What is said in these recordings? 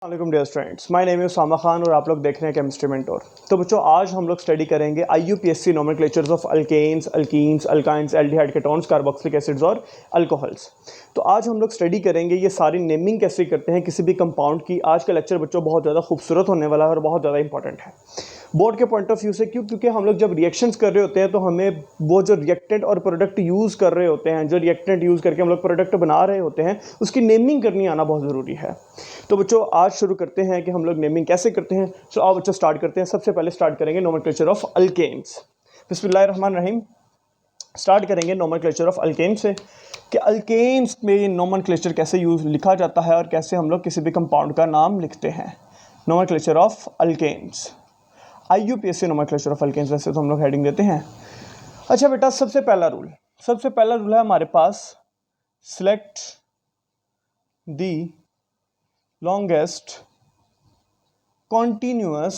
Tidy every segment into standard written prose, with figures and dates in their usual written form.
वालेकुम dear students, my name is Sama Khan और आप लोग देख रहे हैं केमिस्ट्री मेंटोर। तो बच्चों, आज हम लोग स्टडी करेंगे IUPAC nomenclatures of alkanes, alkenes, alkynes, aldehyde ketones, carboxylic acids और अल्कोहल्स। तो आज हम लोग स्टडी करेंगे ये सारी नेमिंग कैसे करते हैं किसी भी कंपाउंड की। आज का लेक्चर बच्चों बहुत ज़्यादा खूबसूरत होने वाला है और बहुत ज़्यादा इंपॉर्टेंट है बोर्ड के पॉइंट ऑफ व्यू से। क्योंकि हम लोग जब रिएक्शंस कर रहे होते हैं तो हमें वो जो रिएक्टेंट और प्रोडक्ट यूज़ कर रहे होते हैं, जो रिएक्टेंट यूज़ करके हम लोग प्रोडक्ट बना रहे होते हैं, उसकी नेमिंग करनी आना बहुत ज़रूरी है। तो बच्चों, आज शुरू करते हैं कि हम लोग नेमिंग कैसे करते हैं। तो आओ बच्चों स्टार्ट करते हैं। सबसे पहले स्टार्ट करेंगे नोमेनक्लेचर ऑफ अल्केन्स। बिस्मिल्लाहिर्रहमानिर्रहीम। स्टार्ट करेंगे नोमेनक्लेचर ऑफ अल्केन से कि अल्केन्स में नोमेनक्लेचर कैसे यूज लिखा जाता है और कैसे हम लोग किसी भी कंपाउंड का नाम लिखते हैं। Nomenclature of alkanes, IUPAC nomenclature of alkanes. वैसे तो हम लोग हेडिंग देते हैं। अच्छा बेटा, सबसे पहला रूल है हमारे पास, select the longest continuous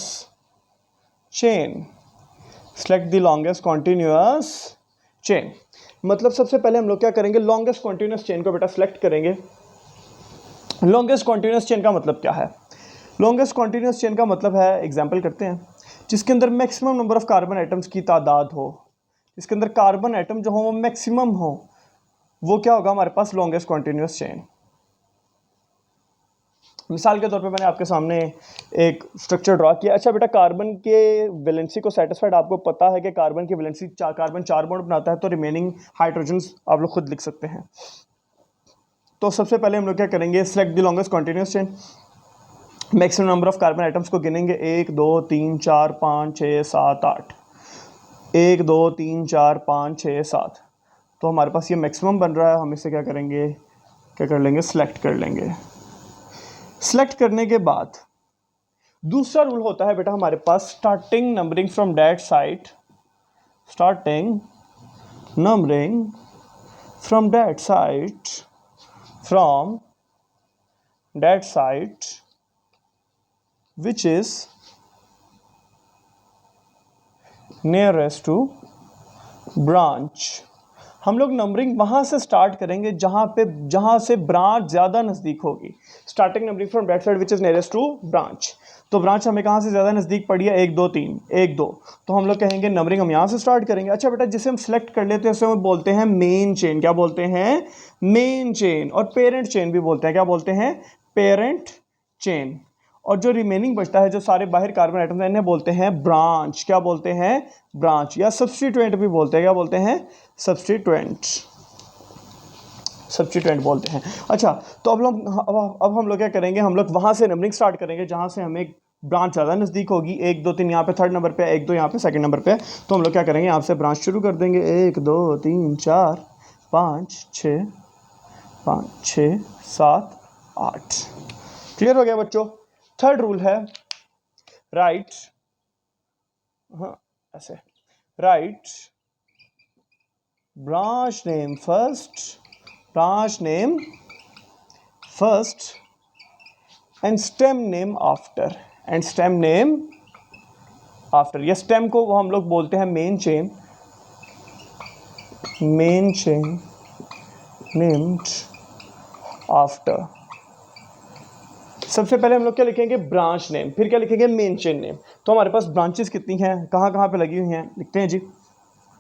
chain। select the longest continuous chain मतलब सबसे पहले हम लोग क्या करेंगे, longest continuous chain को बेटा select करेंगे। longest continuous chain का मतलब क्या है? longest continuous chain का मतलब है, एग्जाम्पल करते हैं, जिसके अंदर maximum number of carbon atoms की तादाद हो, जिसके अंदर कार्बन एटम जो हो वो मैक्सिमम हो, वो क्या होगा हमारे पास longest continuous chain। मिसाल के तौर पे मैंने आपके सामने एक स्ट्रक्चर ड्रॉ किया। अच्छा बेटा, कार्बन के वैलेंसी को सेटिस्फाइड, आपको पता है कि कार्बन की वैलेंसी कार्बन 4 बॉन्ड बनाता है, तो रिमेनिंग हाइड्रोजन्स आप लोग खुद लिख सकते हैं। तो सबसे पहले हम लोग क्या करेंगे, select the longest continuous chain. Maximum number of carbon atoms को गिनेंगे, 1 2 3 4 5 6 7 8। 1 2 3 4 5 6 7। तो हमारे पास ये मैक्सिमम बन रहा है। हम इसे क्या करेंगे, क्या कर लेंगे, सिलेक्ट कर लेंगे। सिलेक्ट करने के बाद दूसरा रूल होता है बेटा हमारे पास, starting numbering from that site. Starting numbering from that site, from that site which is nearest to branch. हम लोग नंबरिंग वहां से स्टार्ट करेंगे जहां से ब्रांच ज़्यादा नज़दीक होगी। Starting numbering from that side which is nearest to branch. तो ब्रांच हमें कहाँ से ज़्यादा नज़दीक पड़ी है, 1 2 3 1 2। तो हम लोग कहेंगे नंबरिंग हम यहाँ से स्टार्ट करेंगे। अच्छा बेटा, जिसे हम सेलेक्ट कर लेते हैं उसे हम बोलते हैं मेन चेन। क्या बोलते हैं, मेन चेन। और पेरेंट चेन भी बोलते हैं। क्या बोलते हैं, पेरेंट चेन। और जो रिमेनिंग बचता है, जो सारे बाहर कार्बन आइटम्स हैं, इन्हें बोलते हैं ब्रांच। क्या बोलते हैं, ब्रांच। या सब्स्टिट्यूएंट भी बोलते हैं। क्या बोलते हैं, सब्स्टिट्यूएंट। सब्स्टिट्यूएंट बोलते हैं। अच्छा, तो अब हम लोग क्या करेंगे, हम लोग वहां से नंबरिंग स्टार्ट करेंगे जहां से हमें ब्रांच ज़्यादा नज़दीक होगी। 1 2 3 यहाँ पे थर्ड नंबर पे है, 1 2 यहाँ पे सेकंड नंबर पे है। तो हम लोग क्या करेंगे, यहाँ से ब्रांच शुरू कर देंगे। 1 2 3 4 5 6 7 8। क्लियर हो गया बच्चों। थर्ड रूल है, राइट, हाँ ऐसे, right branch name first, branch name first and stem name after, and stem name after. या स्टेम को वो हम लोग बोलते हैं main chain, main chain named after. सबसे पहले हम लोग क्या लिखेंगे, ब्रांच नेम, फिर क्या लिखेंगे, मेन चेन नेम। तो हमारे पास ब्रांचेस कितनी हैं, कहाँ कहाँ पे लगी हुई हैं, लिखते हैं जी।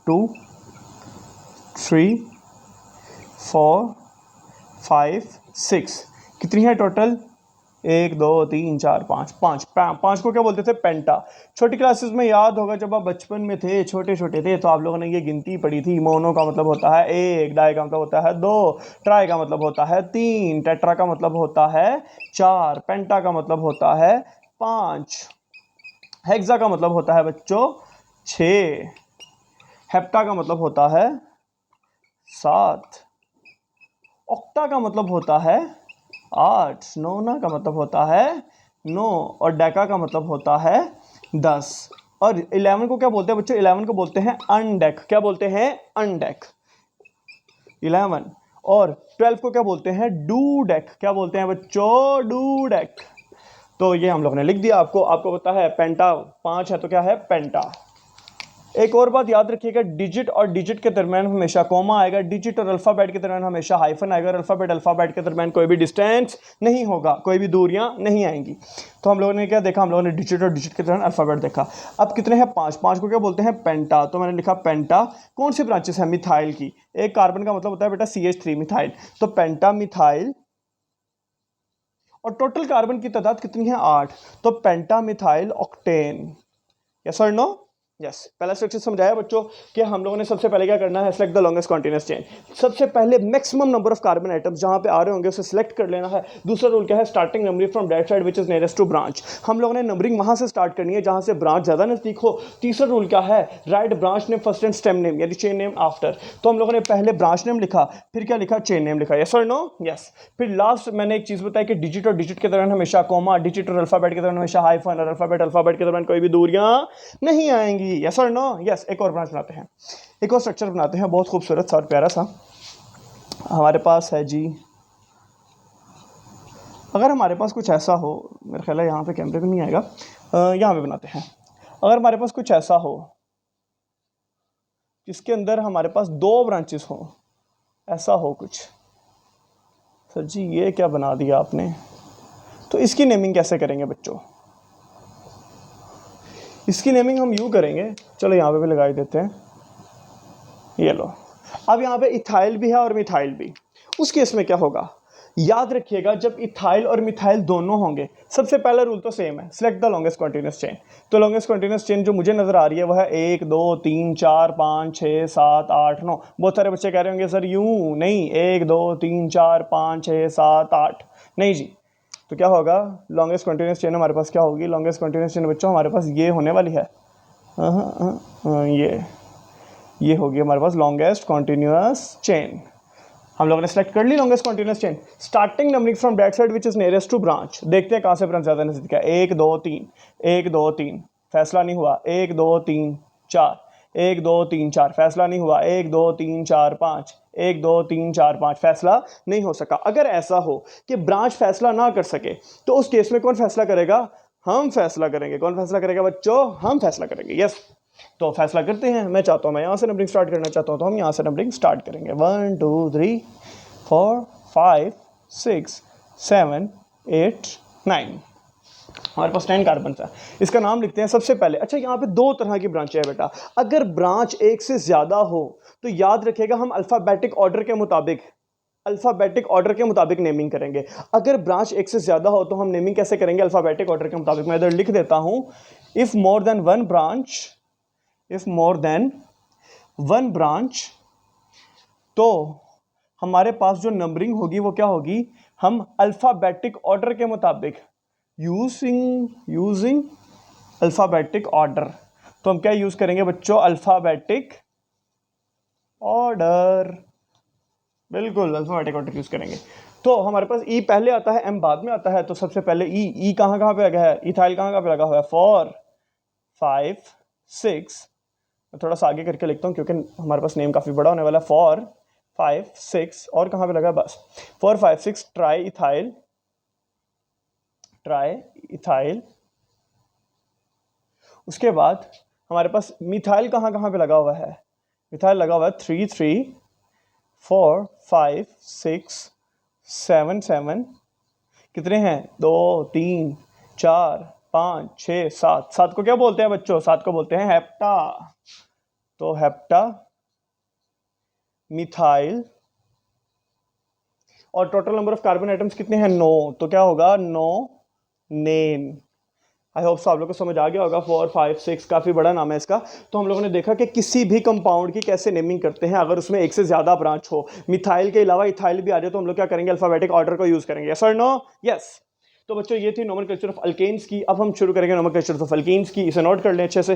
2 3 4 5 6। कितनी है टोटल, 1 2 3 4 5 5 को क्या बोलते थे, पेंटा। छोटी क्लासेस में याद होगा, जब आप बचपन में थे, छोटे छोटे थे, तो आप लोगों ने ये गिनती पढ़ी थी। मोनो का मतलब होता है 1, डाई का मतलब होता है 2, ट्राई का मतलब होता है 3, टेट्रा का मतलब होता है 4, पेंटा का मतलब होता है 5, हेक्सा का मतलब होता है बच्चों 6, हेप्टा का मतलब होता है 7, ऑक्टा का मतलब होता है 8, नोना का मतलब होता है 9, और डेका का मतलब होता है 10। और 11 को क्या बोलते हैं बच्चों, 11 को बोलते हैं अनडेक। क्या बोलते हैं, अनडेक 11। और 12 को क्या बोलते हैं, डूडेक। क्या बोलते हैं बच्चों, डूडेक। तो ये हम लोग ने लिख दिया। आपको पता है पेंटा 5 है, तो क्या है, पेंटा। एक और बात याद रखिएगा, डिजिट और डिजिट के दरमियान हमेशा कॉमा आएगा, डिजिट और अल्फ़ाबेट के दरमियान हमेशा हाइफन आएगा, और अल्फ़ाबेट के दरमियान कोई भी डिस्टेंस नहीं होगा, कोई भी दूरियां नहीं आएंगी। तो हम लोगों ने क्या देखा, हम लोगों ने डिजिट और डिजिट के दरमियान अल्फ़ाबेट देखा। अब कितने हैं, 5, 5 को क्या बोलते हैं, पेंटा। तो मैंने लिखा पेंटा, कौन सी ब्रांचेस है, मिथाइल की। एक कार्बन का मतलब होता है बेटा CH3 मिथाइल, तो पेंटा मिथाइल। और टोटल कार्बन की तादाद कितनी है, 8, तो पेंटा मिथाइल ऑक्टेन। यस और नो, यस। पहला स्ट्रक्चर समझाया बच्चों कि हम लोगों ने सबसे पहले क्या करना है, select the longest continuous chain. सबसे पहले maximum number of carbon atoms जहां पे आ रहे होंगे उसे सिलेक्ट कर लेना है। दूसरा रूल क्या है, starting numbering from that side which is nearest to branch. हम लोगों ने नंबरिंग वहां से स्टार्ट करनी है जहां से ब्रांच ज्यादा नजदीक हो। तीसरा रूल क्या है, right branch name first and stem name, यानी चेन नेम आफ्टर। तो हम लोगों ने पहले ब्रांच नेम लिखा, फिर क्या लिखा, चेन नेम लिखा। यस और नो, यस। फिर लास्ट मैंने एक चीज बताई कि डिजिट और डिजिट के दौरान हमेशा कॉमा, डिजिट और अल्फाबेट के दौरान हमेशा हाइफन, और अल्फाबेट के दौरान कोई भी दूरियां नहीं आएंगी। यस और नो, यस। एक और ब्रांच बनाते हैं, एक और स्ट्रक्चर बनाते हैं, बहुत खूबसूरत सा और प्यारा सा हमारे पास है जी। अगर हमारे पास कुछ ऐसा हो, मेरा ख्याल है यहाँ पे कैमरे पे नहीं आएगा, यहाँ पे बनाते हैं। अगर हमारे पास कुछ ऐसा हो जिसके अंदर हमारे पास 2 ब्रांचेस हो, ऐसा हो कुछ, सर जी ये क्या बना दिया आपने, तो इसकी नेमिंग कैसे करेंगे बच्चों। इसकी नेमिंग हम यूँ करेंगे, चलो यहाँ पे भी लगा देते हैं, ये लो। अब यहाँ पे इथाइल भी है और मिथाइल भी। उस केस में क्या होगा, याद रखिएगा जब इथाइल और मिथाइल दोनों होंगे, सबसे पहला रूल तो सेम है, select the longest continuous chain. तो लॉन्गेस्ट कॉन्टिन्यूअस चेन जो मुझे नजर आ रही है वह है 1 2 3 4 5 6 7 8 9। बहुत सारे बच्चे कह रहे होंगे सर यूं नहीं, 1 2 3 4 5 6 7 8 नहीं जी। तो क्या होगा, लॉन्गेस्ट कॉन्टिन्यूअस चेन हमारे पास क्या होगी, लॉन्गेस्ट कॉन्टिन्यूअस चेन बच्चों हमारे पास ये होने वाली है, ये होगी हमारे पास लॉन्गेस्ट कॉन्टिन्यूअस चेन। हम लोगों ने सेलेक्ट कर ली longest continuous chain. Starting numbering from that side which is nearest to branch. देखते हैं कहां से ब्रांच ज्यादा नजदीक है, 1 2 3 1 2 3, फैसला नहीं हुआ, 1 2 3 4 1 2 3 4, फैसला नहीं हुआ, 1 2 3 4 5 1 2 3 4 5, फैसला नहीं हो सका। अगर ऐसा हो कि ब्रांच फैसला ना कर सके तो उस केस में कौन फैसला करेगा, हम फैसला करेंगे। कौन फैसला करेगा बच्चों, हम फैसला करेंगे। यस, तो फैसला करते हैं। मैं चाहता हूं, मैं यहां से नंबरिंग स्टार्ट करना चाहता हूं, तो हम यहां से नंबरिंग स्टार्ट करेंगे। 1 2 3 4 5 6 7 8 9। हमारे पास 10 कार्बन है। इसका नाम लिखते हैं सबसे पहले। अच्छा, यहाँ पे 2 तरह की ब्रांचें हैं बेटा। अगर ब्रांच एक से ज्यादा हो तो याद रखिएगा हम अल्फाबेटिक ऑर्डर के मुताबिक नेमिंग करेंगे। अगर ब्रांच एक से ज्यादा हो तो हम नेमिंग कैसे करेंगे, अल्फाबेटिक ऑर्डर के मुताबिक। मैं इधर लिख देता हूं, if more than one branch, तो हमारे पास जो नंबरिंग होगी वो क्या होगी, हम अल्फाबेटिक ऑर्डर के मुताबिक, यूजिंग अल्फाबेटिक ऑर्डर। तो हम क्या यूज करेंगे बच्चों, अल्फाबेटिक ऑर्डर। बिल्कुल अल्फाबेटिक ऑर्डर यूज करेंगे। तो हमारे पास ई पहले आता है, एम बाद में आता है। तो सबसे पहले ई कहां पे लगा है, इथाइल कहां पे लगा हुआ है, 4 5 6। थोड़ा सा आगे करके लिखता हूँ क्योंकि हमारे पास नेम काफी बड़ा होने वाला है। 4 5 6 और कहां पे लगा, बस 4 5 6 ट्राई इथाइल। उसके बाद हमारे पास मिथाइल कहां पे लगा हुआ है, मिथाइल लगा हुआ है 3 3 4 5 6 7 7। कितने हैं, 2 3 4 5 6 7। 7 को क्या बोलते हैं बच्चों, 7 को बोलते हैं हेप्टा। तो हेप्टा मिथाइल। और total number of carbon atoms कितने हैं, 9। तो क्या होगा, 9 नेम। आई होप आप लोग को समझ आ गया होगा। 4 5 6 काफी बड़ा नाम है इसका। तो हम लोगों ने देखा कि किसी भी कंपाउंड की कैसे नेमिंग करते हैं अगर उसमें एक से ज्यादा ब्रांच हो। मिथाइल के अलावा इथाइल भी आ जाए तो हम लोग क्या करेंगे, अल्फाबेटिक ऑर्डर को यूज करेंगे। यस और नो, यस। तो बच्चों ये थी नोमेनक्लेचर ऑफ अल्केन्स की। अब हम शुरू करेंगे नोमेनक्लेचर ऑफ अल्कीन्स की। इसे नोट कर लें अच्छे से।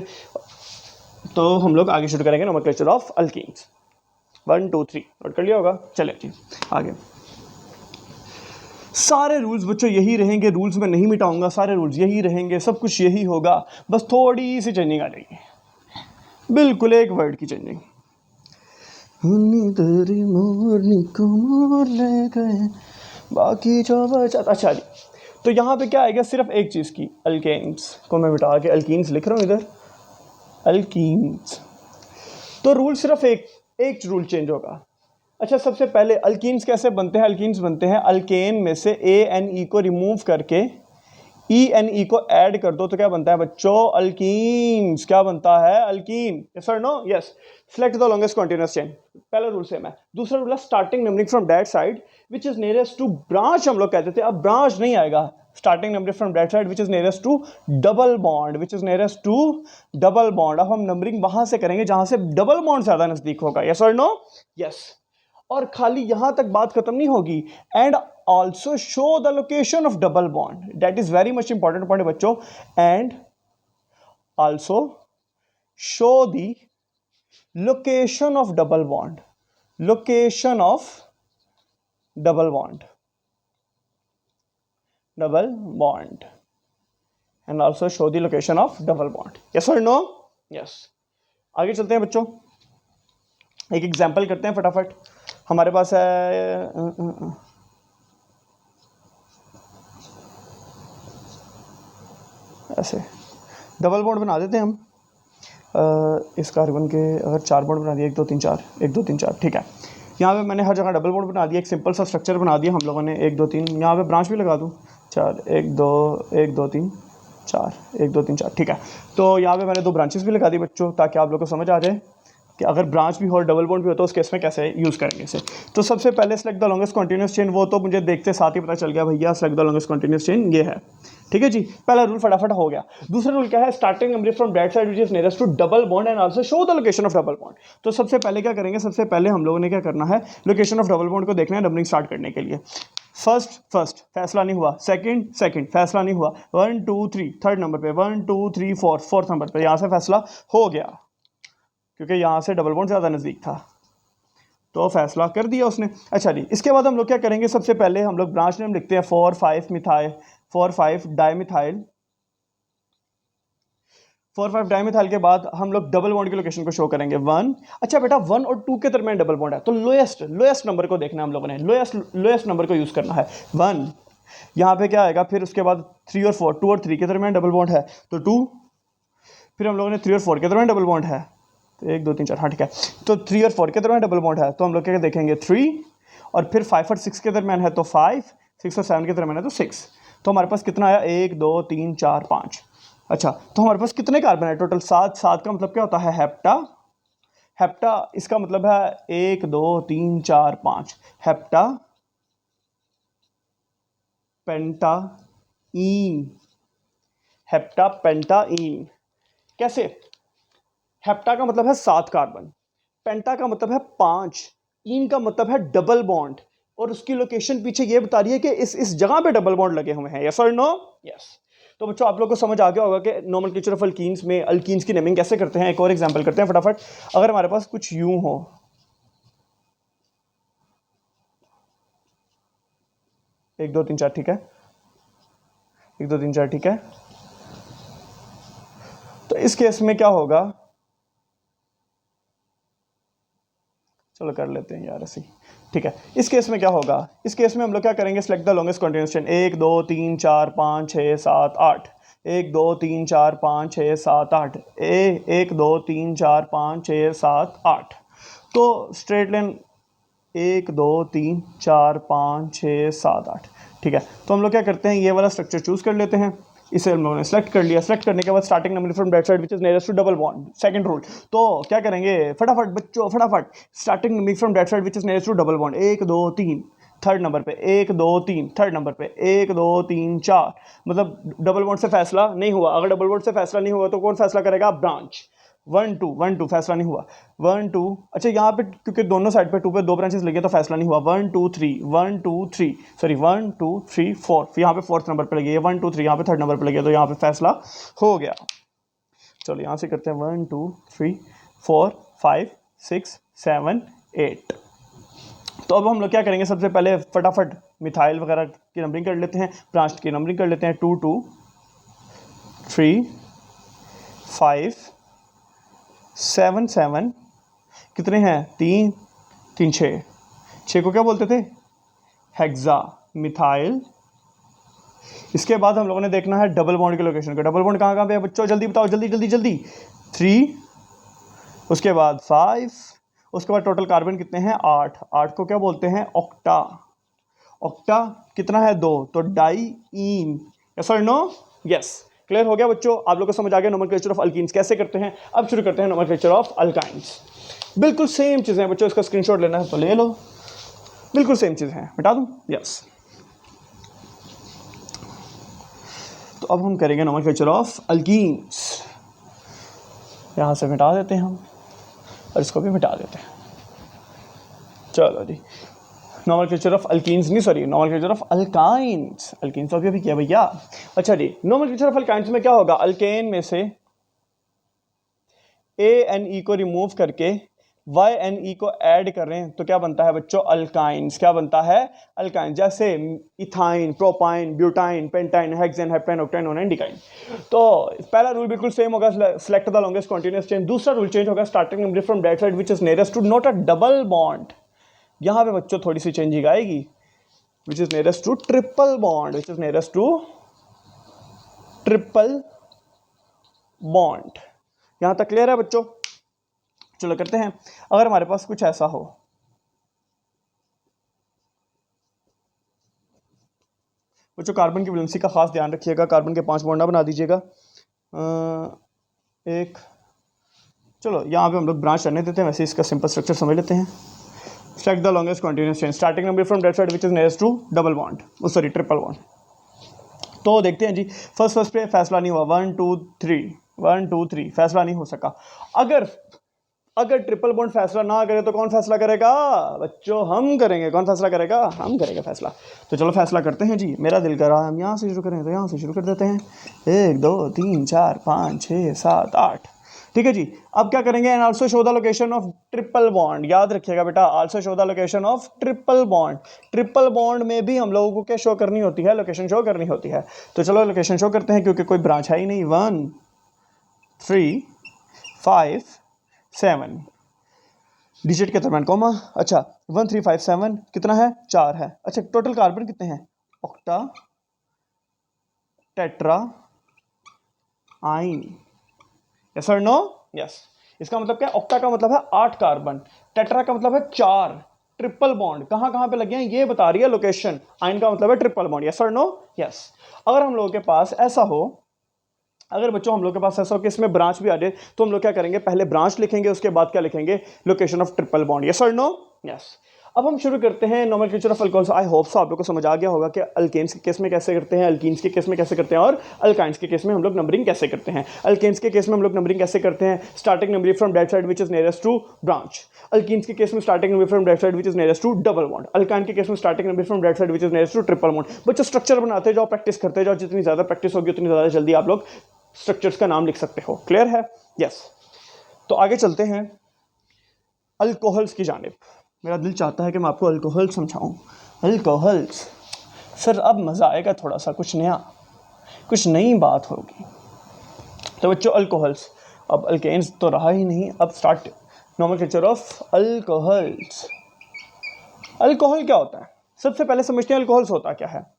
तो हम लोग आगे शुरू करेंगे नोमेनक्लेचर ऑफ अल्कीन्स। 1 2 3 नोट कर लिया होगा। चलिए जी आगे। सारे रूल्स बच्चों यही रहेंगे, रूल्स में नहीं मिटाऊंगा, सारे रूल्स यही रहेंगे, सब कुछ यही होगा, बस थोड़ी सी चेंजिंग आ जाएगी, बिल्कुल एक वर्ड की चेंजिंग। बाकी जो बचा, अच्छा जी। तो यहाँ पे क्या आएगा, सिर्फ एक चीज़ की, अल्केन्स को मैं मिटा के अल्कीन्स लिख रहा हूँ इधर, अल्कीन्स। तो रूल सिर्फ एक रूल चेंज होगा। अच्छा, सबसे पहले अल्कीन्स कैसे बनते हैं? अल्कीन्स बनते हैं अल्केन में से ए एन ई को रिमूव करके ई एन ई को ऐड कर दो तो क्या बनता है बच्चों? अल्कीन्स। क्या बनता है? अल्कीन। यस और no? Yes. Select the longest continuous chain. पहला रूल सेम है। दूसरा रूल है starting numbering from that side which is nearest to branch. हम लोग कहते थे, अब ब्रांच नहीं आएगा। Starting numbering from that side which is nearest to double bond, which is nearest to double bond. अब हम नंबरिंग वहां से करेंगे जहां से डबल बॉन्ड ज्यादा नजदीक होगा। यस और नो? यस। और खाली यहां तक बात खत्म नहीं होगी। And also show the location of double bond, that is very much important point बच्चों। And also show the location of double bond, location of double bond, double bond, and also show the location of double bond. Yes और no? Yes. आगे चलते हैं बच्चों, एक example करते हैं फटाफट। हमारे पास है ऐसे डबल बॉन्ड बना देते हैं हम। इस कार्बन के अगर 4 बॉन्ड बना दिए, 1 2 3 4, 1 2 3 4, ठीक है। यहाँ पे मैंने हर जगह डबल बॉन्ड बना दिया, एक सिंपल सा स्ट्रक्चर बना दिया हम लोगों ने। 1 2 3, यहाँ पे ब्रांच भी लगा दूँ। 4 1 2 1 2 3 4, 1 2 3 4, ठीक है। तो यहाँ पे मैंने 2 ब्रांचेस भी लगा दी बच्चों, ताकि आप लोग को समझ आ जाए कि अगर ब्रांच भी हो और डबल बॉन्ड भी हो तो उस केस में कैसे यूज़ करेंगे इसे। तो सबसे पहले select the longest continuous chain, वो तो मुझे देखते साथ ही पता चल गया भैया select the longest continuous chain ये है, ठीक है जी। पहला रूल फटाफट हो गया। दूसरा रूल क्या है? Starting number from that side which is nearest to double bond and also show the location of double bond. तो सबसे पहले क्या करेंगे? सबसे पहले हम लोगों ने क्या करना है? लोकेशन ऑफ डबल बॉन्ड को देखना है नंबरिंग स्टार्ट करने के लिए। फर्स्ट फैसला नहीं हुआ, सेकंड फैसला नहीं हुआ, 1 2 3 थर्ड नंबर पे, 1 2 3 4 फोर्थ नंबर पे, यहां से फैसला हो गया क्योंकि यहां से डबल बॉन्ड ज्यादा नजदीक था तो फैसला कर दिया उसने। अच्छा जी, इसके बाद हम लोग क्या करेंगे? सबसे पहले हम लोग ब्रांच नेम लिखते हैं 4 5 मिथाइल, 4 5 डाइमिथाइल। 4 5 डाइमिथाइल के बाद हम लोग डबल बॉन्ड की लोकेशन को शो करेंगे 1। अच्छा बेटा, 1 और 2 के दरमियान डबल बॉन्ड है तो लोएस्ट नंबर को देखना है हम लोगों ने, लोएस्ट नंबर को यूज करना है 1। यहाँ पे क्या आएगा? फिर उसके बाद 3 और 4, 2 और 3 के दरमियान डबल बॉन्ड है तो 2। फिर हम लोगों ने 3 और 4 के दरमियान डबल बॉन्ड है तो 1 2 3 4, हाँ ठीक है। तो 3 और 4 के दरमियान डबल बॉन्ड है तो हम लोग क्या देखेंगे 3। और फिर 5 और 6 के दरमियान है तो 5, 6 और 7 के दरमियान है तो 6। तो हमारे पास कितना आया? 1 2 3 4 5। अच्छा, तो हमारे पास कितने कार्बन है टोटल? 7। 7 का मतलब क्या होता है? हेप्टा। हेप्टा इसका मतलब है 1 2 3 4 5 हेप्टा पेंटाइन। हेप्टा पेंटाइन कैसे? हेप्टा का मतलब है 7 कार्बन, पेंटा का मतलब है 5, इन का मतलब है डबल बॉन्ड, और उसकी लोकेशन पीछे ये बता रही है कि इस जगह पे डबल बॉन्ड लगे हुए हैं। यस और नो? यस। तो बच्चों आप लोग को समझ आ गया होगा कि नोमेनक्लेचर ऑफ अल्कीन्स में अल्कीन्स की नेमिंग कैसे करते हैं। एक और एग्जांपल करते हैं फटाफट। अगर हमारे पास कुछ यूं हो, 1 2 3 4, ठीक है, 1 2 3 4, ठीक है। तो इस केस में क्या होगा? चलो कर लेते हैं यार ऐसे, ठीक है। इस केस में क्या होगा? इस केस में हम लोग क्या करेंगे? Select the longest continuous chain. 1 2 3 4 5 6 7 8, 1 2 3 4 5 6 7 8, 1 2 3 4 5 6 7 8। तो स्ट्रेट लाइन 1 2 3 4 5 6 7 8, ठीक है। तो हम लोग क्या करते हैं? ये वाला स्ट्रक्चर चूज कर लेते हैं। इसे हम लोगों ने सेलेक्ट कर लिया। सेलेक्ट करने के बाद starting number from that side which is nearest to double bond, second rule. तो क्या करेंगे फटाफट बच्चों? फटाफट starting number from that side which is nearest to double bond, 1 2 3 third number पे, 1 2 3 थर्ड नंबर पे, 1 2 3 4। मतलब डबल बॉन्ड से फैसला नहीं हुआ। अगर डबल बॉन्ड से फैसला नहीं हुआ तो कौन फैसला करेगा? ब्रांच। 1 2 फैसला नहीं हुआ। 1 2, अच्छा यहाँ पे क्योंकि दोनों साइड पे 2 पे 2 ब्रांचेस लगी तो फैसला नहीं हुआ। 1 2 3 1 2 3 सॉरी 1 2 3 4, यहाँ पे फोर्थ नंबर पे लगी है। 1 2 3 यहाँ पे थर्ड नंबर पे लगी है तो यहाँ पे फैसला हो गया। चलो यहाँ से करते हैं 1 2 3 4 5 6 7 8। तो अब हम लोग क्या करेंगे? सबसे पहले फटाफट मिथाइल वगैरह की नंबरिंग कर लेते हैं, ब्रांच की नंबरिंग कर लेते हैं। 2 2 3 5 7 7, कितने हैं? 3 3 6, 6 को क्या बोलते थे? Hexa methyl. इसके बाद हम लोगों ने देखना है डबल बॉन्ड की लोकेशन को। डबल बॉन्ड कहाँ कहाँ पे है बच्चों? जल्दी बताओ, जल्दी जल्दी जल्दी। 3 उसके बाद 5, उसके बाद टोटल कार्बन कितने हैं 8, 8 को क्या बोलते हैं ऑक्टा, ऑक्टा कितना है 2, तो डाईईन, यस और नो, यस। क्लियर हो गया बच्चों, आप लोगों को समझ आ गया नोमेनक्लेचर ऑफ अल्कीन्स कैसे करते हैं। अब शुरू करते हैं नोमेनक्लेचर ऑफ अल्काइंस। बिल्कुल सेम चीज़ें हैं बच्चों, इसका स्क्रीनशॉट लेना है तो ले लो, बिल्कुल सेम चीज़ है, मिटा दूं, यस। तो अब हम करेंगे नोमेनक्लेचर ऑफ अल्कीन्स, यहाँ से मिटा देते हैं हम और इसको भी मिटा देते हैं। चलो जी, नोमेनक्लेचर ऑफ अल्कीन्स नहीं, sorry, nomenclature of alkynes, alkenes तो अभी किया भैया। अच्छा जी, नोमेनक्लेचर ऑफ अल्काइंस में क्या होगा, अल्केन में से ANE को रिमूव करके YNE को ऐड करें तो क्या बनता है बच्चों, अल्काइंस। क्या बनता है, अल्काइंस, जैसे ethyne, propyne, butyne, pentyne, hexane, heptyne, octyne, nonyne, decyne. तो पहला रूल बिल्कुल सेम होगा, select the longest continuous chain. दूसरा रूल चेंज होगा, starting number from that side which is nearest to not a double bond. यहाँ पे बच्चों थोड़ी सी चेंजिंग आएगी, which is nearest to triple bond, which is nearest to triple bond. यहाँ तक क्लियर है बच्चों। चलो करते हैं, अगर हमारे पास कुछ ऐसा हो, बच्चों कार्बन की वैलेंसी का खास ध्यान रखिएगा, कार्बन के 5 बॉन्ड ना बना दीजिएगा। एक, चलो यहाँ पे हम लोग ब्रांच करने देते हैं, वैसे इसका सिंपल स्ट्रक्चर समझ लेते हैं। Select the longest continuous chain, starting number from that side which is nearest to double bond, sorry triple bond. तो देखते हैं जी, फर्स्ट पे फैसला नहीं हुआ, 1 2 3, 1 2 3 फैसला नहीं हो सका। अगर ट्रिपल बॉन्ड फैसला ना करे तो कौन फैसला करेगा बच्चों, हम करेंगे। कौन फैसला करेगा, हम करेंगे फैसला। तो चलो फैसला करते हैं जी, मेरा दिल कर रहा है हम यहाँ से शुरू करें, तो यहाँ से शुरू कर देते हैं। 1 2 3 4 5 6 7 8, ठीक है जी। अब क्या करेंगे, and also show the location of triple bond. याद रखिएगा बेटा, also show the location of triple bond. Triple bond में भी हम लोगों को क्या शो करनी होती है, लोकेशन शो करनी होती है। तो चलो लोकेशन शो करते हैं, क्योंकि कोई ब्रांच है ही नहीं। 1 3 5 7 डिजिट के दरम्यान कॉमा। अच्छा 1 3 5 7 कितना है, 4 है। अच्छा टोटल कार्बन कितने हैं, ऑक्टा टेट्रा आइन, यस और नो, यस। इसका मतलब क्या, ऑक्टा का मतलब है 8 कार्बन, टेट्रा का मतलब है 4, ट्रिपल बॉन्ड कहां कहां पे लगे हैं ये बता रही है लोकेशन, आइन का मतलब है ट्रिपल बॉन्ड, यस और नो, यस। अगर हम लोगों के पास ऐसा हो, अगर बच्चों हम लोग के पास ऐसा हो कि इसमें ब्रांच भी आ जाए, तो हम लोग क्या करेंगे, पहले ब्रांच लिखेंगे, उसके बाद क्या लिखेंगे, location of triple bond, yes और नो, यस। अब हम शुरू करते हैं nomenclature of alcohols. I hope so आप लोग को समझ आ गया होगा कि अल्केन्स के केस में कैसे करते हैं, अल्कीन्स के केस में कैसे करते हैं, और अल्काइंस के केस में हम लोग नंबरिंग कैसे करते हैं। अल्केन्स के केस में हम लोग नंबरिंग कैसे करते हैं, starting numbering from that side which is nearest to branch. Alkenes के केस में starting numbering from that side which is nearest to double bond. Alkyne के केस में starting numbering from that side which is nearest to triple bond. बच्चों structure बनाते जाओ, practice करते जाओ, जितनी ज़्यादा प्रैक्टिस होगी उतनी ज़्यादा जल्दी आप लोग स्ट्रक्चर्स का नाम लिख सकते हो। क्लियर है, यस। तो आगे चलते हैं अल्कोहल्स की जानिब। मेरा दिल चाहता है कि मैं आपको अल्कोहल समझाऊं। अल्कोहल्स सर, अब मज़ा आएगा थोड़ा सा, कुछ नया, कुछ नई बात होगी। तो बच्चों अल्कोहल्स, अब अल्केन्स तो रहा ही नहीं, अब start nomenclature of alcohols. Alcohol क्या होता है, सबसे पहले समझते हैं अल्कोहल्स होता क्या है।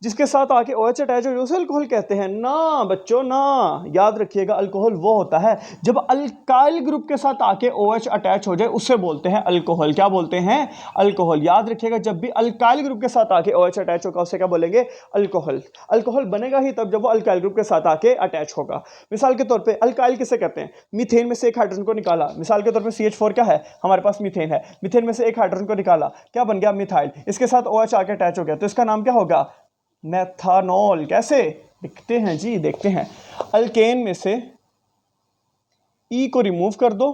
जिसके साथ आके OH अटैच हो उसे अल्कोहल कहते हैं ना बच्चों, ना। याद रखिएगा, अल्कोहल वो होता है जब अल्काइल ग्रुप के साथ आके OH अटैच हो जाए, उससे बोलते हैं अल्कोहल। क्या बोलते हैं, अल्कोहल। याद रखिएगा, जब भी अल्काइल ग्रुप के साथ आके OH अटैच होगा उसे क्या बोलेंगे, अल्कोहल। अल्कोहल बनेगा ही तब जब वो अल्काइल ग्रुप के साथ आके अटैच होगा। मिसाल के तौर पर अल्काइल किसे कहते हैं, मीथेन में से एक हाइड्रोजन को निकाला, मिसाल के तौर पर CH4 क्या है, हमारे पास मीथेन है, मीथेन में से एक हाइड्रोजन को निकाला, क्या बन गया, मिथाइल। इसके साथ OH आके अटैच हो गया, तो इसका नाम क्या होगा, मेथानॉल। कैसे लिखते हैं जी, देखते हैं। अल्केन में से E को रिमूव कर दो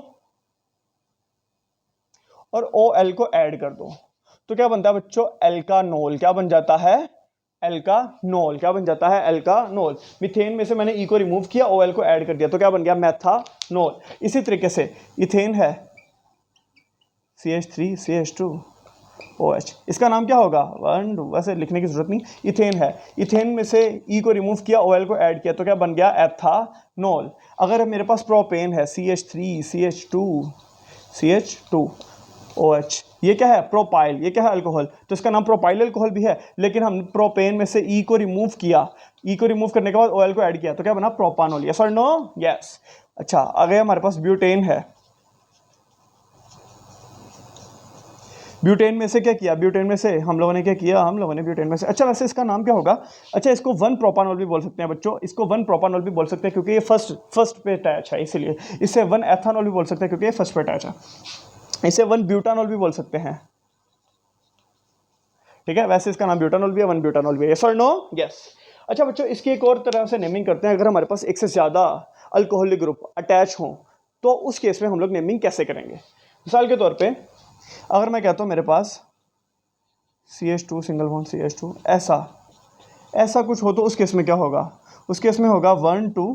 और OL को ऐड कर दो, तो क्या बनता है बच्चों, एल्कानोल। क्या बन जाता है, एल्कानोल। क्या बन जाता है, एल्कानोल। मीथेन में से मैंने E को रिमूव किया, OL को ऐड कर दिया, तो क्या बन गया, मेथानोल। इसी तरीके से इथेन है, CH3 CH2 OH, इसका नाम क्या होगा, 1 2, वैसे लिखने की जरूरत नहीं, इथेन है। इथेन में से E को रिमूव किया, OL को ऐड किया, तो क्या बन गया, एथानॉल। अगर मेरे पास प्रोपेन है, CH3 CH2 OH, ये क्या है, प्रोपाइल, ये क्या है, अल्कोहल, तो इसका नाम प्रोपाइल अल्कोहल भी है। लेकिन हम प्रोपेन में से E को रिमूव किया, E को रिमूव करने के बाद OL को ऐड किया, तो क्या बना, प्रोपानॉल। यस और नो, यस। अच्छा आगे हमारे पास ब्यूटेन है, ब्यूटेन में से क्या किया, ब्यूटेन में से हम लोगों ने क्या किया, हम लोगों ने ब्यूटेन में से, अच्छा वैसे इसका नाम क्या होगा, अच्छा इसको 1 प्रोपानॉल भी बोल सकते हैं बच्चों, इसको 1 प्रोपानॉल भी बोल सकते हैं क्योंकि ये फर्स्ट पे अटैच है, इसीलिए इसे 1 एथानॉल भी बोल सकते हैं क्योंकि ये फर्स्ट पे अटैच है, इसे 1 ब्यूटानॉल भी बोल सकते हैं, ठीक है, वैसे इसका नाम ब्यूटानॉल भी है, 1 ब्यूटानॉल भी है, यस और नो, यस। अच्छा बच्चों इसकी एक और तरह से नेमिंग करते हैं, अगर हमारे पास एक से ज़्यादा अल्कोहलिक ग्रुप अटैच हों तो उस केस में हम लोग नेमिंग कैसे करेंगे। मिसाल के तौर पे अगर मैं कहता हूँ मेरे पास CH2 सिंगल बॉन्ड CH2 ऐसा कुछ हो तो उस केस में क्या होगा, उस केस में होगा 1 2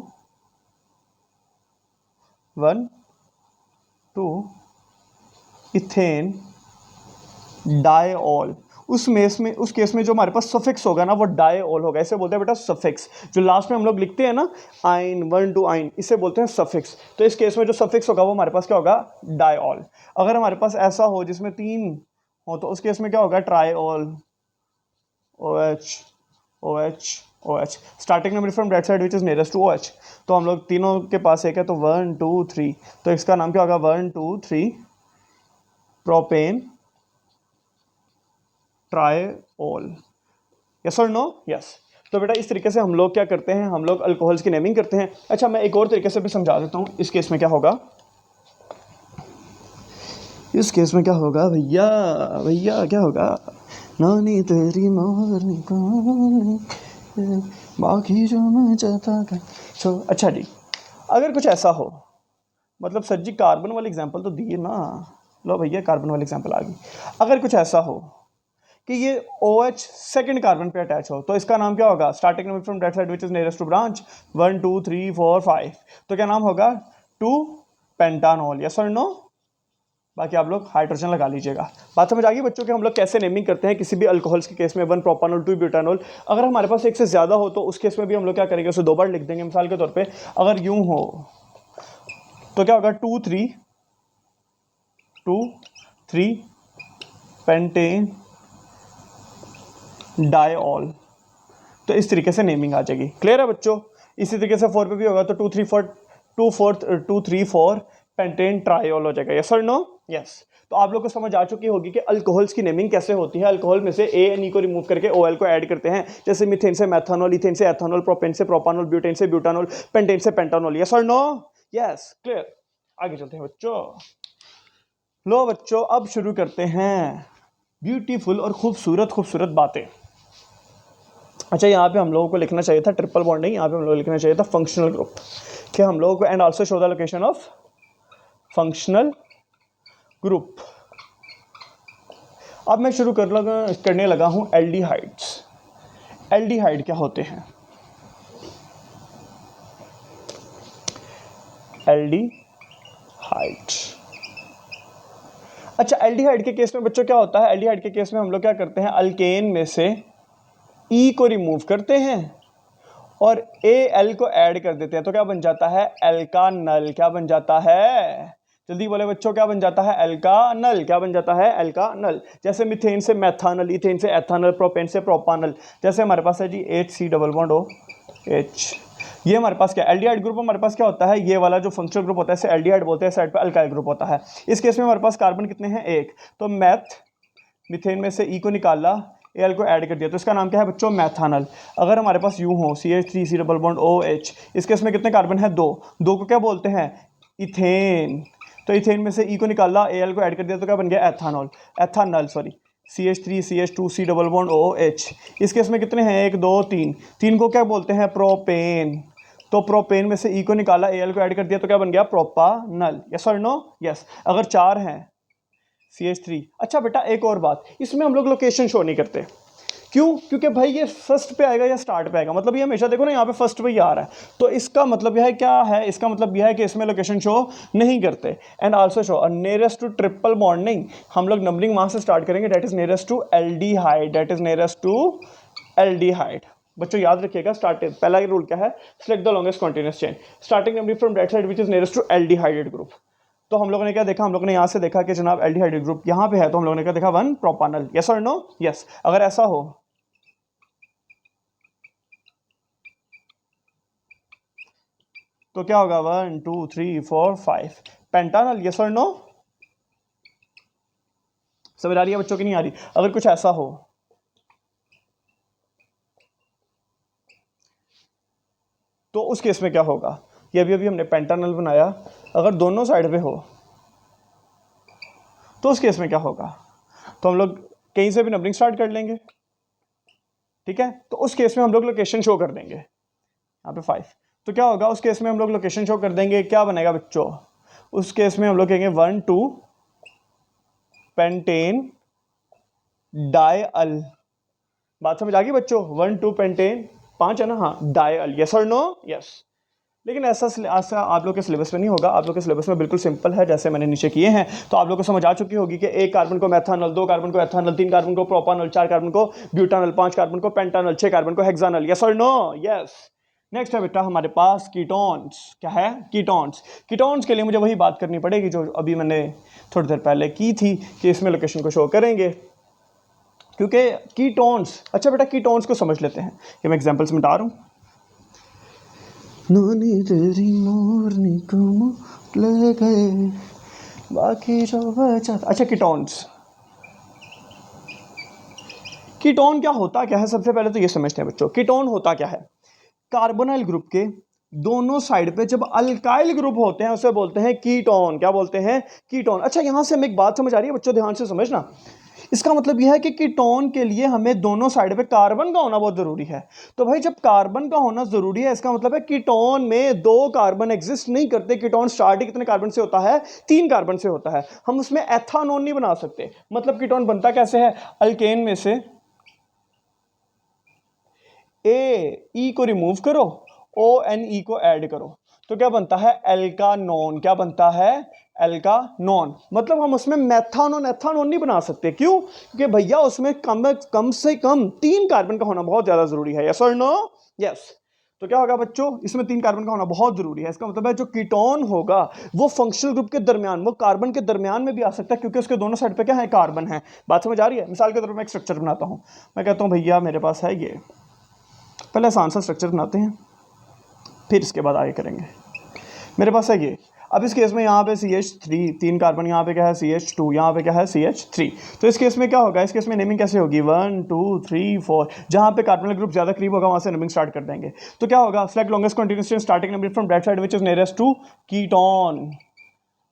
1 2 इथेन डायऑल, उस केस में जो हमारे पास सफिक्स होगा ना वो डायऑल होगा, इसे बोलते हैं बेटा सफिक्स, जो लास्ट में हम लोग लिखते हैं ना आइन 1 2 आइन, इसे बोलते हैं सफिक्स, तो इस केस में जो सफिक्स होगा वो हमारे पास क्या होगा, डायऑल। अगर हमारे पास ऐसा हो जिसमें 3 हो तो उस केस में क्या होगा, triol, OH OH OH, starting number from that side which is nearest to OH, तो हम लोग तीनों के पास एक है तो 1 2 3, तो इसका नाम क्या होगा 1 2 3 प्रोपेन ट्राइऑल, यस और नो, यस। तो बेटा इस तरीके से हम लोग क्या करते हैं, हम लोग अल्कोहल्स की नेमिंग करते हैं। अच्छा मैं एक और तरीके से भी समझा देता हूँ, इस केस में क्या होगा, इस केस में क्या होगा भैया, भैया क्या होगा, नानी तेरी मोरनी बाकी जो मैं चाहता था छो। अच्छा जी अगर कुछ ऐसा हो, मतलब सर जी कार्बन वाले एग्जाम्पल तो दिए ना, लो भैया कार्बन वाले एग्जाम्पल आ गई, अगर कुछ ऐसा हो कि ये OH सेकंड कार्बन पे अटैच हो तो इसका नाम क्या होगा, starting number from that side which is nearest to branch 1 2 3 4 5, तो क्या नाम होगा 2 पेंटानॉल, यस और नो। बाकी आप लोग हाइड्रोजन लगा लीजिएगा। बात समझ आ गई बच्चों कि हम लोग कैसे नेमिंग करते हैं किसी भी अल्कोहल्स के केस में, 1 प्रोपानॉल 2 ब्यूटानॉल। अगर हमारे पास एक से ज़्यादा हो तो उस केस में भी हम लोग क्या करेंगे, उसे 2 बार लिख देंगे। मिसाल के तौर पे अगर यूं हो तो क्या होगा 2 3 पेंटेन डायऑल, तो इस तरीके से नेमिंग आ जाएगी। क्लियर है बच्चों। इसी तरीके से 4 पे भी होगा तो 2 3 4 पेंटेन ट्राइऑल हो जाएगा, यस और नो, यस। तो आप लोग को समझ आ चुकी होगी कि अल्कोहल्स की नेमिंग कैसे होती है। अल्कोहल में से ए एन ई को रिमूव करके OL को ऐड करते हैं, जैसे मीथेन से मैथनॉल, इथेन से एथनॉल, प्रोपेन से प्रोपानॉल, ब्यूटेन से ब्यूटानॉल, पेंटेन से पेंटानॉल, यस और नो, यस। क्लियर। आगे चलते हैं बच्चों। लो बच्चों अब शुरू करते हैं ब्यूटीफुल और खूबसूरत खूबसूरत बातें। अच्छा यहाँ पे हम लोगों को लिखना चाहिए था ट्रिपल बॉन्ड, नहीं यहाँ पे हम लोगों को लिखना चाहिए था फंक्शनल ग्रुप, कि हम लोगों को and also show the location of functional group. अब मैं शुरू करने लगा हूँ एल्डिहाइड्स। एल्डिहाइड क्या होते हैं, एल्डिहाइड। अच्छा एल्डिहाइड के केस में बच्चों क्या होता है, एल्डिहाइड के केस में हम लोग क्या करते हैं, अल्केन में से ई को रिमूव करते हैं और Al को ऐड कर देते हैं, तो क्या बन जाता है एल्कानल। क्या बन जाता है, जल्दी बोले बच्चों, क्या बन जाता है एल्कानल। क्या बन जाता है एल्कानल। जैसे मीथेन से मैथानल, इथेन से एथानल, प्रोपेन से प्रोपानल। जैसे हमारे पास है जी HC डबल बॉन्ड OH, ये हमारे पास क्या एल्डिहाइड ग्रुप हमारे पास क्या होता है, ये वाला जो फंक्शनल ग्रुप होता है इसे एल्डिहाइड बोलते हैं, साइड पे अल्काइल ग्रुप होता है। इस केस में हमारे पास कार्बन कितने हैं, एक, तो मीथेन में से ई को निकाला, Al को ऐड कर दिया, तो इसका नाम क्या है बच्चों मैथानल। अगर हमारे पास यूं हो CH3 डबल बॉन्ड OH, इस केस में कितने कार्बन है, दो, दो को क्या बोलते हैं इथेन, तो इथेन में से ई को निकाला, Al को ऐड कर दिया, तो क्या बन गया ethanol, ethanal sorry, CH3 CH2 double bond OH। इस केस में कितने हैं, एक दो तीन, तीन को क्या बोलते हैं प्रोपेन, तो प्रोपेन में से ई को निकाला, Al को ऐड कर दिया, तो क्या बन गया प्रोपानल, यस और नो, यस। अगर चार हैं CH3, अच्छा बेटा एक और बात, इसमें हम लोग लोकेशन शो नहीं करते, क्यों, क्योंकि भाई ये फर्स्ट पे आएगा या स्टार्ट पे आएगा, मतलब ये हमेशा देखो ना यहाँ पे फर्स्ट पे ही आ रहा है, तो इसका मतलब यह है क्या है, इसका मतलब यह है कि इसमें लोकेशन शो नहीं करते। And also show nearest to triple bond, नहीं हम लोग नंबरिंग वहां से स्टार्ट करेंगे, that is nearest to aldehyde, that is nearest to aldehyde. बच्चों याद रखिएगा, स्टार्ट पहला ही रूल क्या है, select the longest continuous chain, starting numbering from that side which is nearest to aldehyded group. तो हम लोगों ने क्या देखा, हम लोगों ने यहाँ से देखा कि जनाब एल्डिहाइड ग्रुप यहाँ पे है, तो हम लोगों ने क्या देखा 1 प्रोपानल, यस और नो, यस। अगर ऐसा हो तो क्या होगा 1 2 3 4 5 पेंटानल, यस और नो। समझ आ रही है बच्चों की नहीं आ रही? अगर कुछ ऐसा हो तो उस केस में क्या होगा, ये अभी अभी हमने पेंटानल बनाया, अगर दोनों साइड पे हो तो उस केस में क्या होगा, तो हम लोग कहीं से भी नंबरिंग स्टार्ट कर लेंगे, ठीक है। तो उस केस में हम लोग लोकेशन शो कर देंगे, यहाँ पे 5, तो क्या होगा उस केस में हम लोग लोकेशन शो कर देंगे, क्या बनेगा बच्चों, उस केस में हम लोग कहेंगे 1 2 पेंटेन डायअल। बात समझ आ गई बच्चों? 1 2 पेंटेन 5 है ना, हाँ, डायअल, यस और नो? यस। लेकिन ऐसा आप लोग के सिलेबस में नहीं होगा, आप लोग के सिलेबस में बिल्कुल सिंपल है, जैसे मैंने नीचे किए हैं। तो आप लोग को समझ आ चुकी होगी कि 1 कार्बन को मेथानल, 2 कार्बन को एथानल, 3 कार्बन को प्रोपानल, 4 कार्बन को ब्यूटानल, 5 कार्बन को पेंटानल, 6 कार्बन को हेक्सानल, यस और नो? यस। नेक्स्ट है बेटा हमारे पास कीटोन्स। क्या है? कीटोन्स। कीटोन्स के लिए मुझे वही बात करनी पड़ेगी जो अभी मैंने थोड़ी देर पहले की थी, कि इसमें लोकेशन को शो करेंगे, क्योंकि कीटोन्स, अच्छा बेटा कीटोन्स को समझ लेते हैं, कि मैं एग्जांपल्स में बता रहा हूँ। नोनी तेरी मोरनी को ले गए बाकी जो बचा। अच्छा कीटोन्स, कीटोन क्या होता क्या है, सबसे पहले तो ये समझते हैं बच्चों। कीटोन होता क्या है, कार्बोनाइल ग्रुप के दोनों साइड पे जब अल्काइल ग्रुप होते हैं उसे बोलते हैं कीटोन। क्या बोलते हैं? कीटोन। अच्छा यहां से हमें एक बात समझ आ रही है बच्चों, ध्यान से समझना। इसका मतलब यह है कि कीटोन के लिए हमें दोनों साइड पे कार्बन का होना बहुत जरूरी है। तो भाई जब कार्बन का होना जरूरी है, इसका मतलब है कीटोन में 2 कार्बन एग्जिस्ट नहीं करते। कीटोन स्टार्ट ही कितने कार्बन से होता है? 3 कार्बन से होता है। हम उसमें एथानोन नहीं बना सकते। मतलब कीटोन बनता कैसे है? अल्केन में से ई को रिमूव करो, ONE को ऐड करो, तो क्या बनता है? एल्कानोन। क्या बनता है? एल्कानोन। मतलब हम उसमें मेथानोन एथानोन नहीं बना सकते। क्यों? क्योंकि भैया उसमें कम से कम 3 कार्बन का होना बहुत ज्यादा जरूरी है। यस और नो? यस। तो क्या होगा बच्चों, इसमें 3 कार्बन का होना बहुत जरूरी है। इसका मतलब है जो कीटोन होगा वो फंक्शनल ग्रुप के दरमियान, वो कार्बन के दरमियान में भी आ सकता है, क्योंकि उसके दोनों साइड पे क्या है? कार्बन है। बात समझ आ रही है? मिसाल के तौर पर मैं एक स्ट्रक्चर बनाता हूं, मैं कहता हूं भैया मेरे पास है ये, पहले आसान सा स्ट्रक्चर बनाते हैं, फिर इसके बाद आगे करेंगे। मेरे पास है ये। अब इस केस में यहाँ पे CH3 3 कार्बन, यहाँ पे क्या है? CH2, यहाँ पे क्या है? CH3। तो इस केस में क्या होगा? इस केस में नेमिंग कैसे होगी? 1 2 3 4, जहाँ पे कार्बोनिल ग्रुप ज्यादा करीब होगा वहां से नेमिंग स्टार्ट कर देंगे। तो क्या होगा? Select longest continuous chain starting number from that side which is nearest to ketone.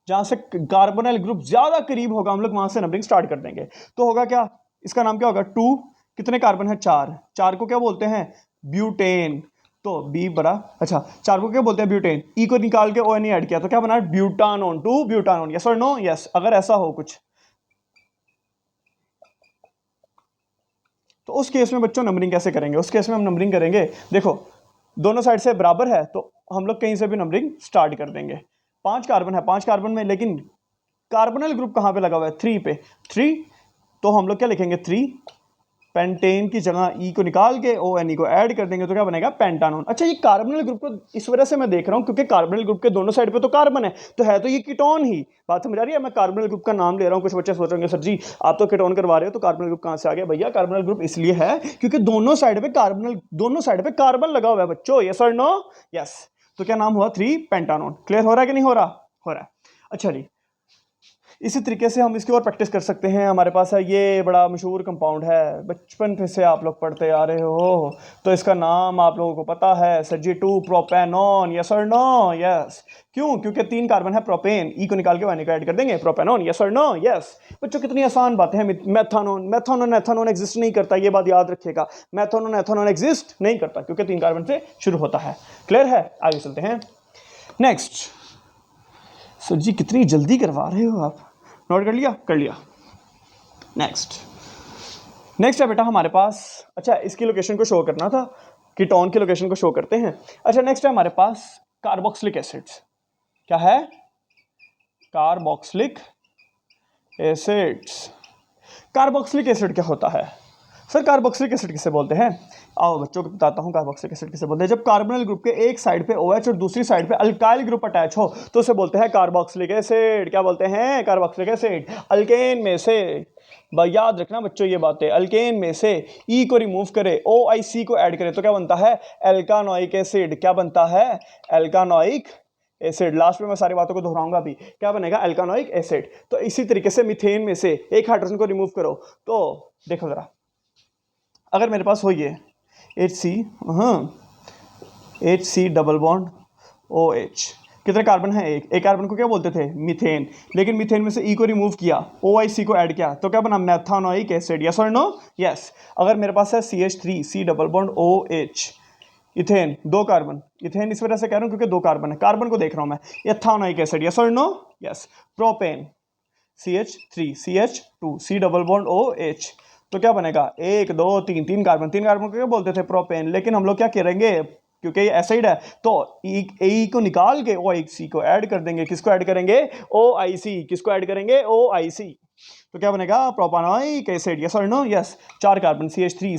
जहां से कार्बोनिल ग्रुप ज्यादा करीब होगा हम लोग वहां से नंबरिंग स्टार्ट कर देंगे। तो होगा क्या? इसका नाम क्या होगा? 2, कितने कार्बन है? 4। 4 को क्या बोलते हैं? ब्यूटेन। तो बी बड़ा, अच्छा 4 को क्या बोलते हैं? ब्यूटेन। ई को निकाल के ONE ऐड किया तो क्या बना? ब्यूटानोन। 2 ब्यूटानोन। यस और नो? यस। अगर ऐसा हो कुछ तो उस केस में बच्चों नंबरिंग कैसे करेंगे? उस केस में हम नंबरिंग करेंगे, देखो दोनों साइड से बराबर है तो हम लोग कहीं से भी नंबरिंग स्टार्ट कर देंगे। 5 कार्बन है, 5 कार्बन में लेकिन कार्बोनिल ग्रुप कहां पे लगा हुआ है? 3 पे। 3, तो हम लोग क्या लिखेंगे? 3 पेंटेन की जगह ई को निकाल के ONE को ऐड कर देंगे तो क्या बनेगा? पेंटानोन। अच्छा ये कार्बोनिल ग्रुप को इस वजह से मैं देख रहा हूं क्योंकि कार्बोनिल ग्रुप के दोनों साइड पे तो कार्बन है तो ये कीटोन ही। बात समझ आ रही है? मैं कार्बोनिल ग्रुप का नाम ले रहा हूं। कुछ बच्चे सोच रहे होंगे सर जी आप तो कीटोन करवा रहे हो तो कार्बोनिल ग्रुप कहां से आ गया? भैया कार्बोनिल ग्रुप इसलिए है क्योंकि दोनों साइड पे कार्बन लगा हुआ है बच्चों। यस और नो? यस। तो क्या नाम हुआ? 3 पेंटानोन। क्लियर हो रहा है कि नहीं हो रहा? हो रहा है। अच्छा जी, इसी तरीके से हम इसकी और प्रैक्टिस कर सकते हैं। हमारे पास है ये बड़ा मशहूर कंपाउंड है, बचपन से आप लोग पढ़ते आ रहे हो, तो इसका नाम आप लोगों को पता है, Sg2 प्रोपेनॉन। यस और नो? यस। क्यों? क्योंकि 3 कार्बन है प्रोपेन, ई को निकाल के ONE को ऐड कर देंगे, प्रोपेनॉन। यस और नो? यस। बच्चों कितनी आसान बातें हैं। मेथानोन, मेथानोन एथानोन एग्जिस्ट नहीं करता, ये बात याद रखिएगा। मेथानोन एथानोन एग्जिस्ट नहीं करता क्योंकि 3 कार्बन से शुरू होता है। क्लियर है? आगे चलते हैं। नेक्स्ट। सर जी कितनी जल्दी करवा रहे हो आप, नोट कर लिया? कर लिया। नेक्स्ट है बेटा हमारे पास, अच्छा इसकी लोकेशन को शो करना था, कीटोन की लोकेशन को शो करते हैं। अच्छा नेक्स्ट है हमारे पास कार्बोक्सिलिक एसिड्स। क्या है? Carboxylic acids. कार्बोक्सिलिक एसिड क्या होता है? सर कार्बोक्सिलिक एसिड किसे बोलते हैं? आओ बच्चों को बताता हूं कार्बोक्सिलिक एसिड किसे बोलते हैं। जब कार्बोनिल ग्रुप के एक साइड पे OH और दूसरी साइड पे अल्काइल ग्रुप अटैच हो तो उसे बोलते हैं कार्बोक्सिलिक एसिड। क्या बोलते हैं? Carboxylic acid. अल्केन में से, याद रखना बच्चों ये बातें, अल्केन में से ई को रिमूव करे, OIC को ऐड करे तो क्या बनता है? एल्कानोइक एसिड। क्या बनता है? एल्कानोइक एसिड। लास्ट में मैं सारी बातों को दोहराऊंगा भी, क्या बनेगा, अल्कानोइक एसिड। तो इसी तरीके से मीथेन में से एक हाइड्रोजन को रिमूव करो तो देखो जरा, अगर मेरे पास हो ये HC डबल बॉन्ड OH, कितने कार्बन है, एक कार्बन को क्या बोलते थे, मीथेन, लेकिन मीथेन में से E को रिमूव किया, OIC को ऐड किया, तो क्या बना, मेथानोइक एसिड। यस और नो, यस। अगर मेरे पास है CH3 C double bond OH, ethane, दो कार्बन, इथेन इस वजह से कह रहा हूँ क्योंकि दो कार्बन है, कार्बन को देख रहा हूँ मैं, एथानोइक एसिड। यस और no, yes. Propane CH3 CH2 C double bond OH, तो क्या बनेगा, एक दो तीन, तीन कार्बन को क्या बोलते थे, प्रोपेन, लेकिन हम लोग क्या करेंगे, क्योंकि ये एसिड है तो E को निकाल के OIC को ऐड कर देंगे। किसको ऐड करेंगे, OIC। किसको ऐड करेंगे, OIC। तो क्या बनेगा, प्रोपानोइक एसिड। यस और नो, यस। चार carbon CH3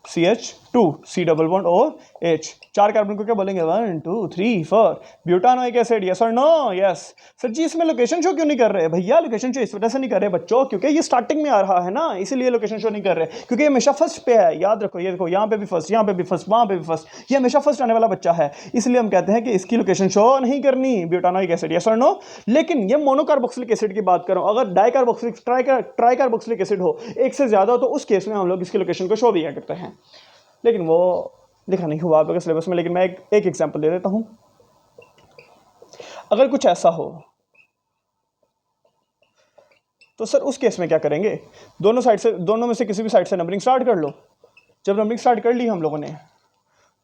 CH2 C double bond OH, चार कार्बन को क्या बोलेंगे, 1 2 3 4 ब्यूटानोइक एसिड। यस और नो, यस। सर जी इसमें लोकेशन शो क्यों नहीं कर रहे भैया, लोकेशन शो इस वजह से नहीं कर रहे बच्चों क्योंकि ये स्टार्टिंग में आ रहा है ना, इसीलिए लोकेशन शो नहीं कर रहे, क्योंकि ये हमेशा फर्स्ट पे है। याद रखो, ये देखो यहाँ पे भी फर्स्ट, यहाँ पे भी फर्स्ट, वहां पे भी फर्स्ट, ये हमेशा फर्स्ट आने वाला बच्चा है, इसलिए हम कहते हैं कि इसकी लोकेशन शो नहीं करनी, ब्यूटानोइक एसिड। यस और नो। लेकिन ये मोनोकार्बोक्सिलिक एसिड की बात करो, अगर डाइकार्बोक्सिलिक ट्राइकार्बोक्सिलिक एसिड हो, एक से ज्यादा, तो उस केस में हम लोग इसकी लोकेशन को शो भी करते हैं, लेकिन वो लिखा नहीं हुआ आपके सिलेबस में। लेकिन मैं एक एग्जांपल दे देता हूं, अगर कुछ ऐसा हो तो सर उस केस में क्या करेंगे, दोनों में से किसी भी साइड से नंबरिंग स्टार्ट कर लो। जब नंबरिंग स्टार्ट कर ली हम लोगों ने,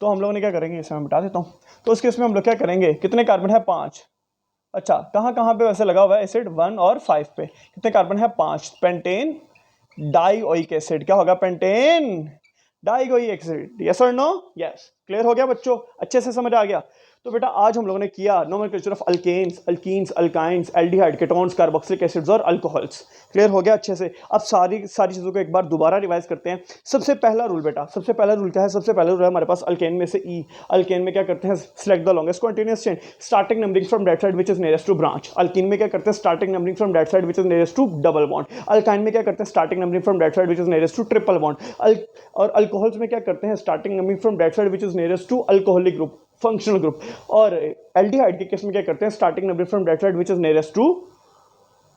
तो हम लोगों ने क्या करेंगे, इसे मैं बता देता हूं। तो उस केस में हम लोग क्या करेंगे, कितने कार्बन है, 5। अच्छा, कहां कहां पे वैसे लगा हुआ है एसिड, 1 और 5 पे, कितने कार्बन है, 5। पेंटेन डाइओइक एसिड, क्या होगा, पेंटेन डाइओइक एसिड। यस और नो, यस। क्लियर हो गया बच्चों, अच्छे से समझ आ गया। तो बेटा आज हम लोगों ने किया nomenclature of alkanes, alkenes, alkynes, aldehyde, ketones, carboxylic acids और अल्कोहल्स। क्लियर हो गया अच्छे से। अब सारी चीजों को एक बार दोबारा रिवाइज करते हैं। सबसे पहला रूल बेटा, सबसे पहला रूल क्या है, सबसे पहला रूल है हमारे पास अल्केन में से ई। अल्केन में क्या करते हैं, select the longest continuous chain, starting numbering from that side which is nearest to branch. Alkene में क्या करते हैं, starting numbering from that side which is nearest to double bond. Alkyne में क्या करते हैं, starting numbering from that side which is nearest to triple bond. और alcohols में क्या करते हैं, starting numbering from that side which is nearest to alcoholic group, functional group. और एल्डिहाइड के केस में क्या करते हैं, starting numbering from that side which is nearest to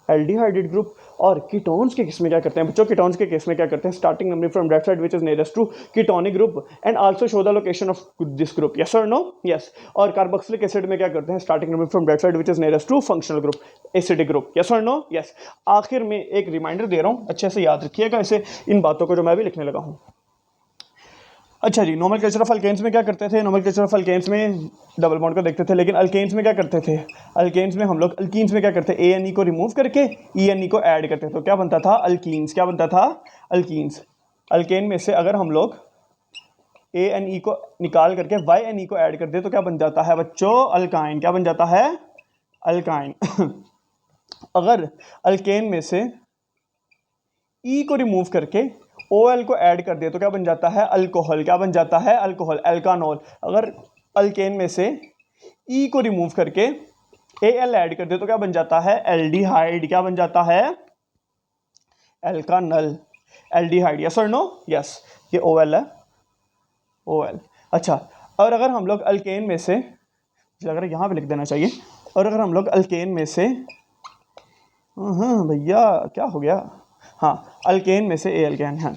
aldehyded group. और कीटोन्स के केस में क्या करते हैं बच्चों, कीटोन्स के केस में क्या करते हैं, starting numbering from that side which is nearest to ketonic group and also show the location of this group. Yes और नो, यस। और कार्बोक्सिलिक एसिड में क्या करते हैं, starting numbering from that side which is nearest to functional group, acidic group. Yes और no, yes. आखिर में एक रिमाइंडर दे रहा हूं, अच्छे से याद रखिएगा इसे, इन बातों को जो मैं भी लिखने लगा हूं। अच्छा जी, नोमेनक्लेचर ऑफ अल्केन्स में क्या करते थे, नोमेनक्लेचर ऑफ अल्केन्स में डबल बॉन्ड को देखते थे, लेकिन अल्केन्स में क्या करते थे, अल्केन्स में हम लोग अल्कीन्स में क्या करते, ANE को रिमूव करके ENE को ऐड करते थे, तो क्या बनता था, अल्कीन्स। क्या बनता था, अल्कीन्स। अल्केन में से अगर हम लोग ANE को निकाल करके YNE को ऐड कर दे तो क्या बन जाता है बच्चों, अल्काइन। क्या बन जाता है, अल्काइन। अगर अल्केन में से E को रिमूव करके OL को ऐड कर दे तो क्या बन जाता है, अल्कोहल। क्या बन जाता है, अल्कोहल, एल्कानोल। अगर अल्केन में से E को रिमूव करके AL ऐड कर दे तो क्या बन जाता है, एल्डिहाइड। क्या बन जाता है, एल्कानल, एल्डिहाइड। यस और नो, यस। ये OL है, OL। अच्छा, और अगर हम लोग अल्केन में से, लग रहा है यहाँ पे लिख देना चाहिए, और अगर हम लोग अल्केन में से, भैया क्या हो गया, हाँ, अल्केन में से एल्केन है,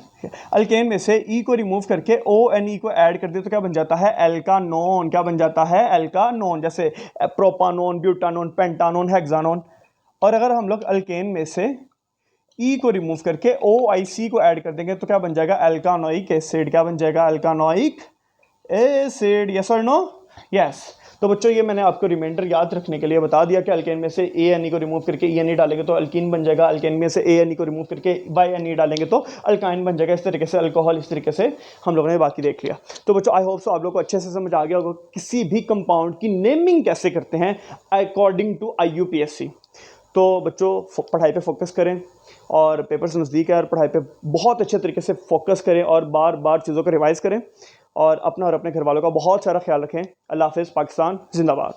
अल्केन में से E को रिमूव करके ONE को ऐड कर दे तो क्या बन जाता है, एल्कानोन। क्या बन जाता है, एल्कानोन, जैसे प्रोपानोन, ब्यूटानोन, पेंटानोन, हेक्सानोन। और अगर हम लोग अल्केन में से E को रिमूव करके OIC को ऐड कर देंगे तो क्या बन जाएगा, एल्कानोइक एसिड। क्या बन जाएगा, एल्कानोइक एसिड। यस और नो, यस। तो बच्चों ये मैंने आपको रिमाइंडर याद रखने के लिए बता दिया कि अल्केन में से ANE को रिमूव करके ENE डालेंगे तो अल्कीन बन जाएगा, अल्केन में से ANE को रिमूव करके YNE डालेंगे तो अल्काइन बन जाएगा। इस तरीके से अल्कोहल, इस तरीके से हम लोगों ने बाकी देख लिया। तो बच्चों आई होप सो आप लोग को अच्छे से समझ आ गया होगा किसी भी कंपाउंड की नेमिंग कैसे करते हैं अकॉर्डिंग टू IUPAC। तो बच्चों पढ़ाई पे फोकस करें, और पेपर से नज़दीक है, और पढ़ाई पे बहुत अच्छे तरीके से फोकस करें और बार बार चीज़ों को रिवाइज़ करें, और अपना और अपने घर वालों का बहुत सारा ख्याल रखें। अल्लाह हाफ़िज़, पाकिस्तान जिंदाबाद।